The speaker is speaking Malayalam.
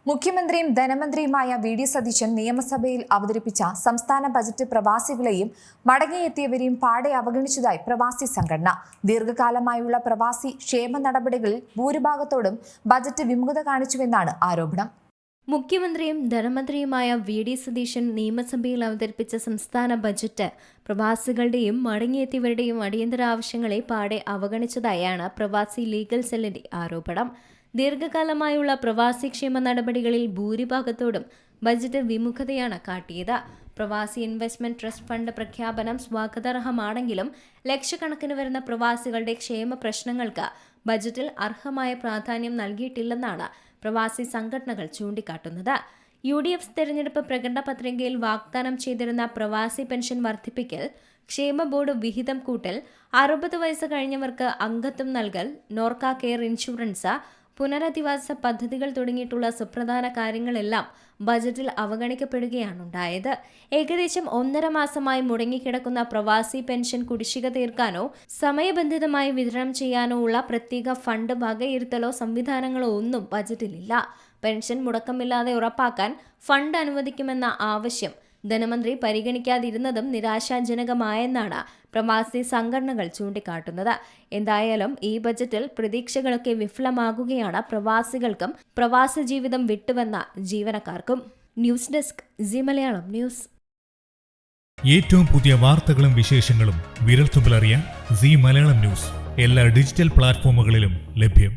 മുഖ്യമന്ത്രിയും ധനമന്ത്രിയുമായ വി.ഡി. സതീശൻ നിയമസഭയിൽ അവതരിപ്പിച്ച സംസ്ഥാന ബജറ്റ് പ്രവാസികളെയും മടങ്ങിയെത്തിയവരെയും പാടെ അവഗണിച്ചതായി പ്രവാസി സംഘടന. ദീർഘകാലമായുള്ള പ്രവാസി ക്ഷേമ നടപടികളിൽ ഭൂരിഭാഗത്തോടും ബജറ്റ് വിമുഖത കാണിച്ചുവെന്നാണ് ആരോപണം. മുഖ്യമന്ത്രിയും ധനമന്ത്രിയുമായ വി.ഡി. സതീശൻ നിയമസഭയിൽ അവതരിപ്പിച്ച സംസ്ഥാന ബജറ്റ് പ്രവാസികളുടെയും മടങ്ങിയെത്തിയവരുടെയും അടിയന്തര ആവശ്യങ്ങളെ പാടെ അവഗണിച്ചതായാണ് പ്രവാസി ലീഗൽ സെല്ലിന്റെ ആരോപണം. ദീർഘകാലമായുള്ള പ്രവാസി ക്ഷേമ നടപടികളിൽ ഭൂരിഭാഗത്തോടും ബജറ്റ് വിമുഖതയാണ് കാട്ടിയത്. പ്രവാസി ഇൻവെസ്റ്റ്മെന്റ് ട്രസ്റ്റ് ഫണ്ട് പ്രഖ്യാപനം സ്വാഗതാർഹമാണെങ്കിലും ലക്ഷക്കണക്കിന് വരുന്ന പ്രവാസികളുടെ ക്ഷേമ പ്രശ്നങ്ങൾക്ക് ബജറ്റിൽ അർഹമായ പ്രാധാന്യം നൽകിയിട്ടില്ലെന്നാണ് പ്രവാസി സംഘടനകൾ ചൂണ്ടിക്കാട്ടുന്നത്. UDF തെരഞ്ഞെടുപ്പ് പ്രകടന പത്രികയിൽ വാഗ്ദാനം ചെയ്തിരുന്ന പ്രവാസി പെൻഷൻ വർദ്ധിപ്പിക്കൽ, ക്ഷേമ ബോർഡ് വിഹിതം കൂട്ടൽ, 60 വയസ്സ് കഴിഞ്ഞവർക്ക് അംഗത്വം നൽകൽ, നോർക്ക കെയർ ഇൻഷുറൻസ്, പുനരധിവാസ പദ്ധതികൾ തുടങ്ങിയിട്ടുള്ള സുപ്രധാന കാര്യങ്ങളെല്ലാം ബജറ്റിൽ അവഗണിക്കപ്പെടുകയാണുണ്ടായത്. ഏകദേശം 1.5 മാസമായി മുടങ്ങിക്കിടക്കുന്ന പ്രവാസി പെൻഷൻ കുടിശ്ശിക തീർക്കാനോ സമയബന്ധിതമായി വിതരണം ചെയ്യാനോ ഉള്ള പ്രത്യേക ഫണ്ട് വകയിരുത്തലോ സംവിധാനങ്ങളോ ഒന്നും ബജറ്റിലില്ല. പെൻഷൻ മുടക്കമില്ലാതെ ഉറപ്പാക്കാൻ ഫണ്ട് അനുവദിക്കുമെന്ന ആവശ്യം ധനമന്ത്രി പരിഗണിക്കാതിരുന്നതും നിരാശാജനകമായെന്നാണ് പ്രവാസി സംഘടനകൾ ചൂണ്ടിക്കാട്ടുന്നത്. എന്തായാലും ഈ ബജറ്റിൽ പ്രതീക്ഷകളൊക്കെ വിഫലമാകുകയാണ് പ്രവാസികൾക്കും പ്രവാസ ജീവിതം വിട്ടുവന്ന ജീവനക്കാർക്കും. News desk C Malayalam news. ഏറ്റവും പുതിയ വാർത്തകളും വിശേഷങ്ങളും വിരൽത്തുമ്പിലറിയാൻ സി മലയാളം ന്യൂസ് എല്ലാ ഡിജിറ്റൽ പ്ലാറ്റ്ഫോമുകളിലും ലഭ്യം.